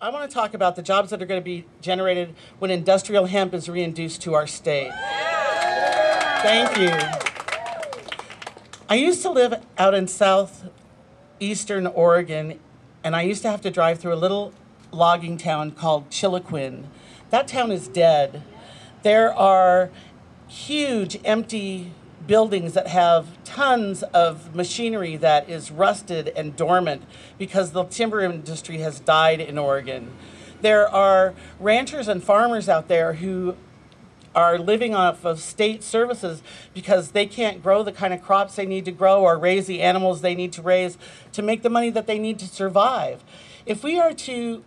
I want to talk about the jobs that are going to be generated when industrial hemp is reintroduced to our state. Thank you. I used to live out in southeastern Oregon, and I used to have to drive through a little logging town called Chiloquin. That town is dead. There are huge empty buildings that have tons of machinery that is rusted and dormant because the timber industry has died in Oregon. There are ranchers and farmers out there who are living off of state services because they can't grow the kind of crops they need to grow or raise the animals they need to raise to make the money that they need to survive. If we are to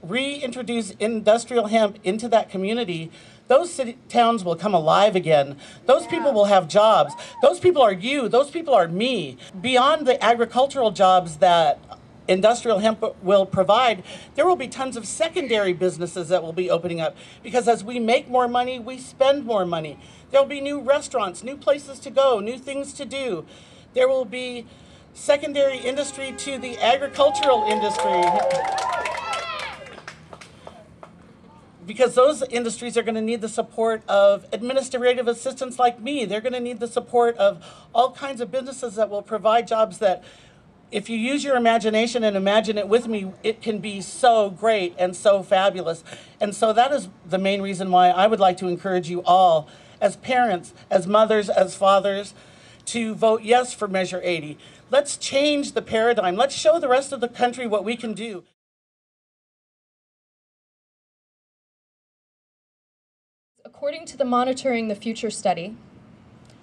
reintroduce industrial hemp into that community, those towns will come alive again. Those people will have jobs. Those people are you. Those people are me. Beyond the agricultural jobs that industrial hemp will provide, there will be tons of secondary businesses that will be opening up, because as we make more money, we spend more money. There will be new restaurants, new places to go, new things to do. There will be secondary industry to the agricultural industry, because those industries are going to need the support of administrative assistants like me. They're going to need the support of all kinds of businesses that will provide jobs that, if you use your imagination and imagine it with me, it can be so great and so fabulous. And so that is the main reason why I would like to encourage you all, as parents, as mothers, as fathers, to vote yes for Measure 80. Let's change the paradigm. Let's show the rest of the country what we can do. According to the Monitoring the Future study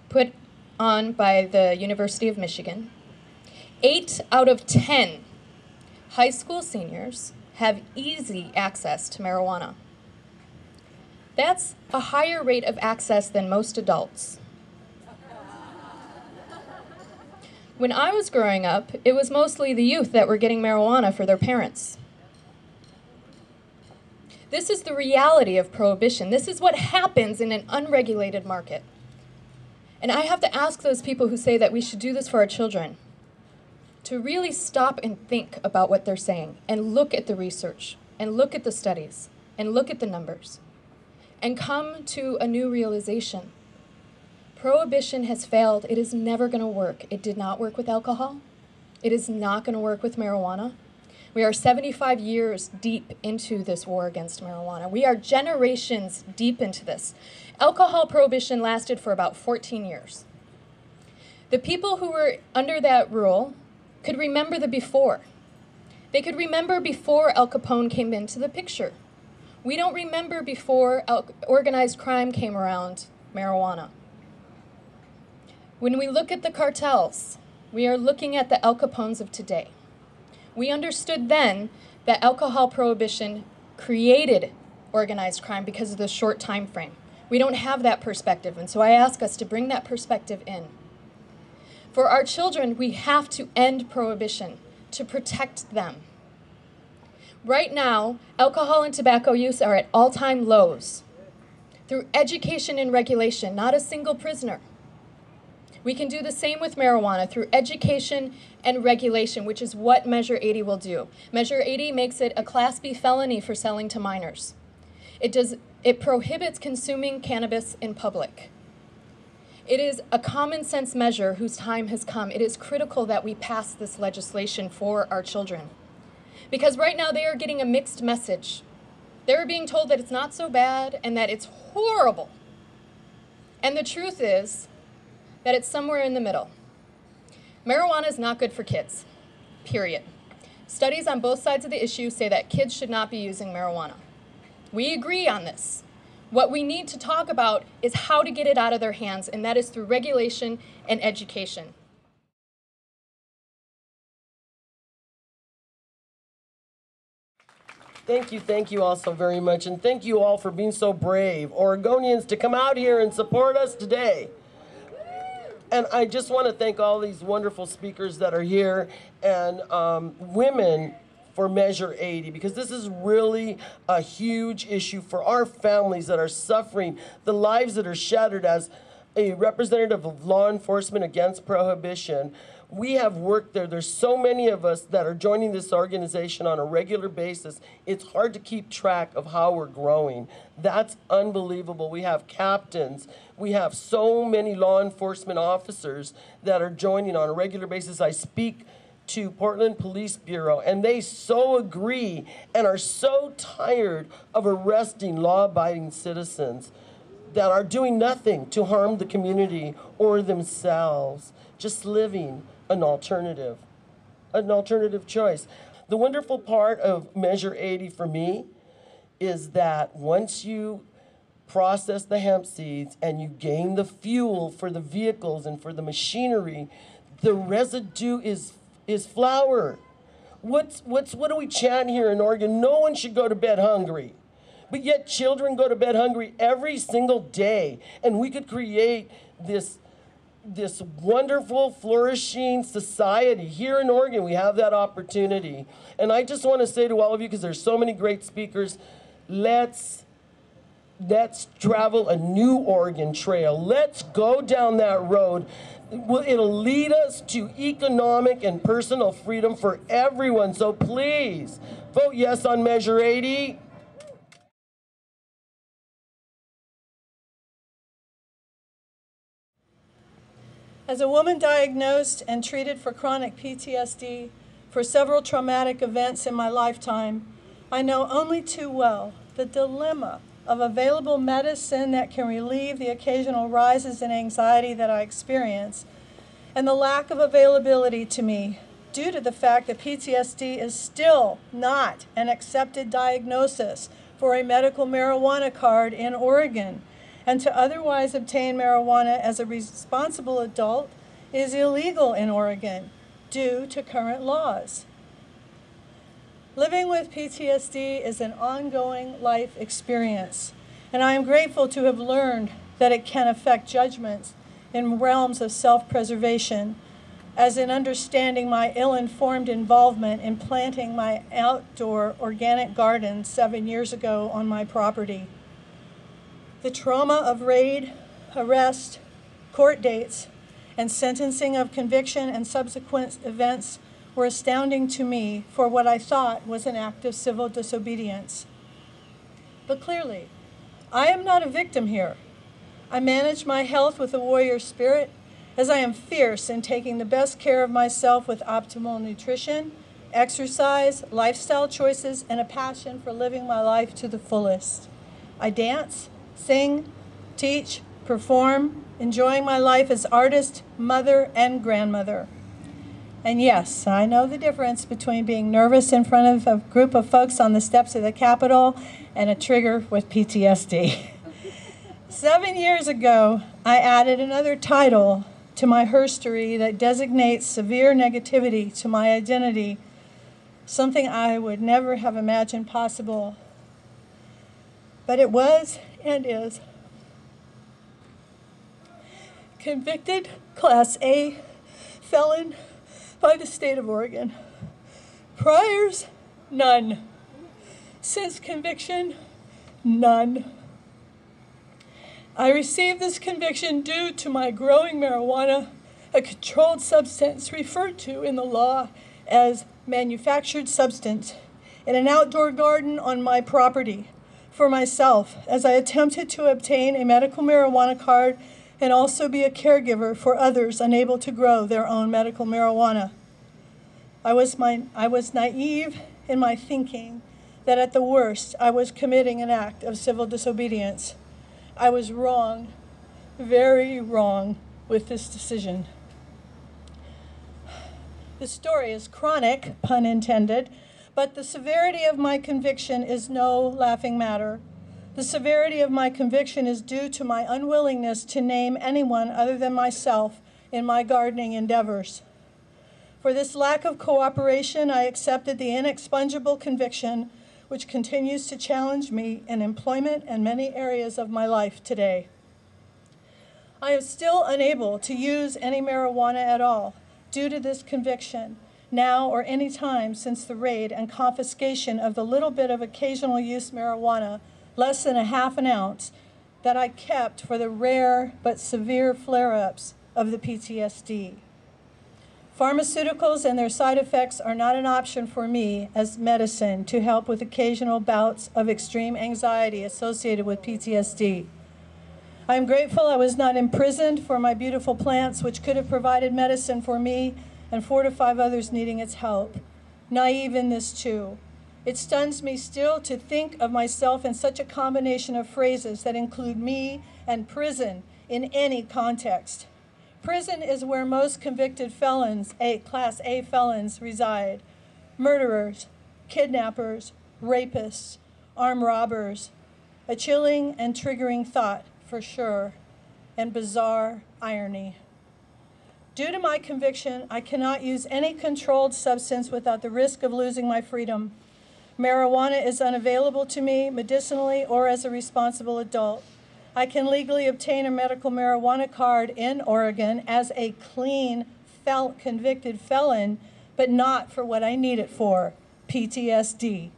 put on by the University of Michigan, 8 out of 10 high school seniors have easy access to marijuana. That's a higher rate of access than most adults. When I was growing up, it was mostly the youth that were getting marijuana for their parents. This is the reality of prohibition. This is what happens in an unregulated market. And I have to ask those people who say that we should do this for our children to really stop and think about what they're saying and look at the research and look at the studies and look at the numbers and come to a new realization. Prohibition has failed. It is never going to work. It did not work with alcohol. It is not going to work with marijuana. We are 75 years deep into this war against marijuana. We are generations deep into this. Alcohol prohibition lasted for about 14 years. The people who were under that rule could remember the before. They could remember before Al Capone came into the picture. We don't remember before organized crime came around marijuana. When we look at the cartels, we are looking at the Al Capones of today. We understood then that alcohol prohibition created organized crime because of the short time frame. We don't have that perspective, and so I ask us to bring that perspective in. For our children, we have to end prohibition to protect them. Right now, alcohol and tobacco use are at all-time lows. Through education and regulation, not a single prisoner. We can do the same with marijuana through education and regulation, which is what Measure 80 will do. Measure 80 makes it a Class B felony for selling to minors. It prohibits consuming cannabis in public. It is a common sense measure whose time has come. It is critical that we pass this legislation for our children. Because right now they are getting a mixed message. They're being told that it's not so bad and that it's horrible. And the truth is that it's somewhere in the middle. Marijuana is not good for kids, period. Studies on both sides of the issue say that kids should not be using marijuana. We agree on this. What we need to talk about is how to get it out of their hands, and that is through regulation and education. Thank you all so very much, and thank you all for being so brave, Oregonians, to come out here and support us today. And I just want to thank all these wonderful speakers that are here, and women for Measure 80, because this is really a huge issue for our families that are suffering, the lives that are shattered. As a representative of law enforcement against prohibition, We have worked there. There's so many of us that are joining this organization on a regular basis. It's hard to keep track of how we're growing. That's unbelievable. We have captains. We have so many law enforcement officers that are joining on a regular basis. I speak to Portland Police Bureau, and they so agree and are so tired of arresting law-abiding citizens that are doing nothing to harm the community or themselves, just living an alternative choice. The wonderful part of Measure 80 for me is that once you process the hemp seeds and you gain the fuel for the vehicles and for the machinery, the residue is flour. What do we chant here in Oregon? No one should go to bed hungry. But yet children go to bed hungry every single day. And we could create this wonderful, flourishing society. Here in Oregon, we have that opportunity. And I just want to say to all of you, because there's so many great speakers, let's travel a new Oregon trail. Let's go down that road. It'll lead us to economic and personal freedom for everyone. So please, vote yes on Measure 80. As a woman diagnosed and treated for chronic PTSD for several traumatic events in my lifetime, I know only too well the dilemma of available medicine that can relieve the occasional rises in anxiety that I experience, and the lack of availability to me due to the fact that PTSD is still not an accepted diagnosis for a medical marijuana card in Oregon. And to otherwise obtain marijuana as a responsible adult is illegal in Oregon due to current laws. Living with PTSD is an ongoing life experience, and I am grateful to have learned that it can affect judgments in realms of self-preservation, as in understanding my ill-informed involvement in planting my outdoor organic garden 7 years ago on my property. The trauma of raid, arrest, court dates, and sentencing of conviction and subsequent events were astounding to me for what I thought was an act of civil disobedience. But clearly, I am not a victim here. I manage my health with a warrior spirit, as I am fierce in taking the best care of myself with optimal nutrition, exercise, lifestyle choices, and a passion for living my life to the fullest. I dance, sing, teach, perform, enjoying my life as artist, mother, and grandmother. And yes, I know the difference between being nervous in front of a group of folks on the steps of the Capitol and a trigger with PTSD. 7 years ago, I added another title to my herstory that designates severe negativity to my identity, something I would never have imagined possible. But it was and is. Convicted Class A felon by the state of Oregon. Priors, none. Since conviction, none. I received this conviction due to my growing marijuana, a controlled substance referred to in the law as manufactured substance, in an outdoor garden on my property for myself, as I attempted to obtain a medical marijuana card and also be a caregiver for others unable to grow their own medical marijuana. I was naive in my thinking that at the worst I was committing an act of civil disobedience. I was wrong, very wrong with this decision. The story is chronic, pun intended, but the severity of my conviction is no laughing matter. The severity of my conviction is due to my unwillingness to name anyone other than myself in my gardening endeavors. For this lack of cooperation, I accepted the inexpugnable conviction which continues to challenge me in employment and many areas of my life today. I am still unable to use any marijuana at all due to this conviction, now or any time since the raid and confiscation of the little bit of occasional use marijuana, less than a half an ounce, that I kept for the rare but severe flare-ups of the PTSD. Pharmaceuticals and their side effects are not an option for me as medicine to help with occasional bouts of extreme anxiety associated with PTSD. I am grateful I was not imprisoned for my beautiful plants, which could have provided medicine for me and 4 to 5 others needing its help. Naive in this too. It stuns me still to think of myself in such a combination of phrases that include me and prison in any context. Prison is where most convicted felons, Class A felons, reside. Murderers, kidnappers, rapists, armed robbers. A chilling and triggering thought, for sure, and bizarre irony. Due to my conviction, I cannot use any controlled substance without the risk of losing my freedom. Marijuana is unavailable to me medicinally or as a responsible adult. I can legally obtain a medical marijuana card in Oregon as a clean, convicted felon, but not for what I need it for, PTSD.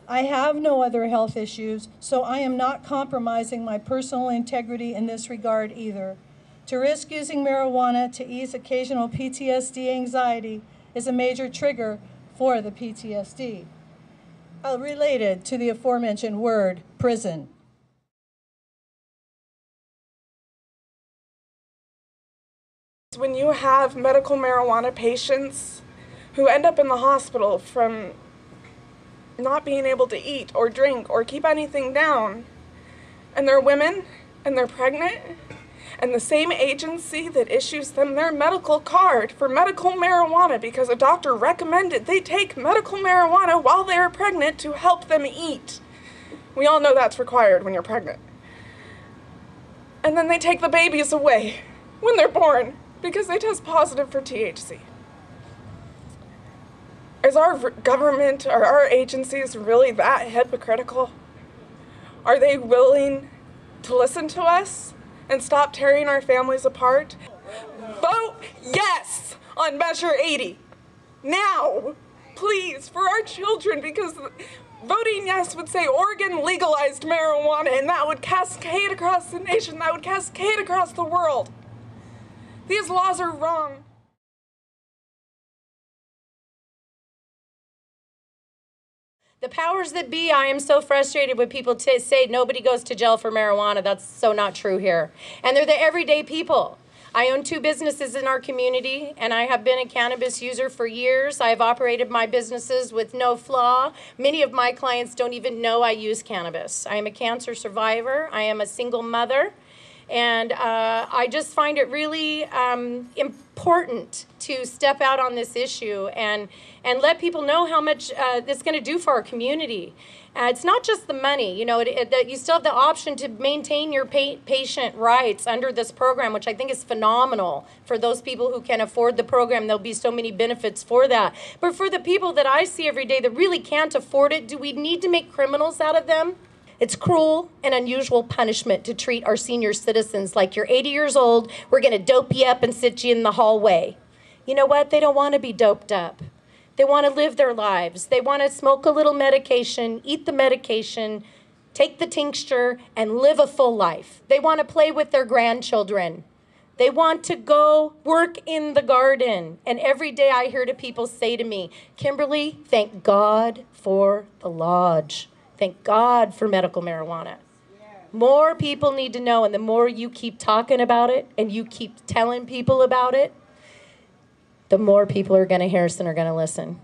I have no other health issues, so I am not compromising my personal integrity in this regard either. To risk using marijuana to ease occasional PTSD anxiety is a major trigger for the PTSD. Related to the aforementioned word, prison. When you have medical marijuana patients who end up in the hospital from not being able to eat or drink or keep anything down, and they're women and they're pregnant, and the same agency that issues them their medical card for medical marijuana because a doctor recommended they take medical marijuana while they are pregnant to help them eat. We all know that's required when you're pregnant. And then they take the babies away when they're born because they test positive for THC. Is our government or our agencies really that hypocritical? Are they willing to listen to us and stop tearing our families apart? Vote yes on Measure 80. Now, please, for our children, because voting yes would say Oregon legalized marijuana, and that would cascade across the nation, that would cascade across the world. These laws are wrong. The powers that be, I am so frustrated when people say nobody goes to jail for marijuana. That's so not true here. And they're the everyday people. I own 2 businesses in our community, and I have been a cannabis user for years. I have operated my businesses with no flaw. Many of my clients don't even know I use cannabis. I am a cancer survivor. I am a single mother. And I just find it really important to step out on this issue and let people know how much it's going to do for our community. It's not just the money. You know, you still have the option to maintain your patient rights under this program, which I think is phenomenal for those people who can afford the program. There'll be so many benefits for that. But for the people that I see every day that really can't afford it, do we need to make criminals out of them? It's cruel and unusual punishment to treat our senior citizens like you're 80 years old, we're going to dope you up and sit you in the hallway. You know what? They don't want to be doped up. They want to live their lives. They want to smoke a little medication, eat the medication, take the tincture, and live a full life. They want to play with their grandchildren. They want to go work in the garden. And every day I hear people say to me, Kimberly, thank God for the lodge. Thank God for medical marijuana. More people need to know, and the more you keep talking about it and you keep telling people about it, the more people are going to hear us and are going to listen.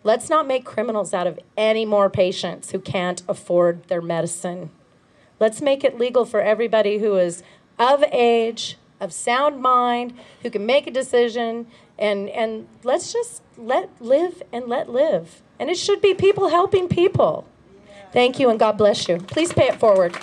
Let's not make criminals out of any more patients who can't afford their medicine. Let's make it legal for everybody who is of age, of sound mind, who can make a decision, and let's just let live and let live. And it should be people helping people. Thank you, and God bless you. Please pay it forward.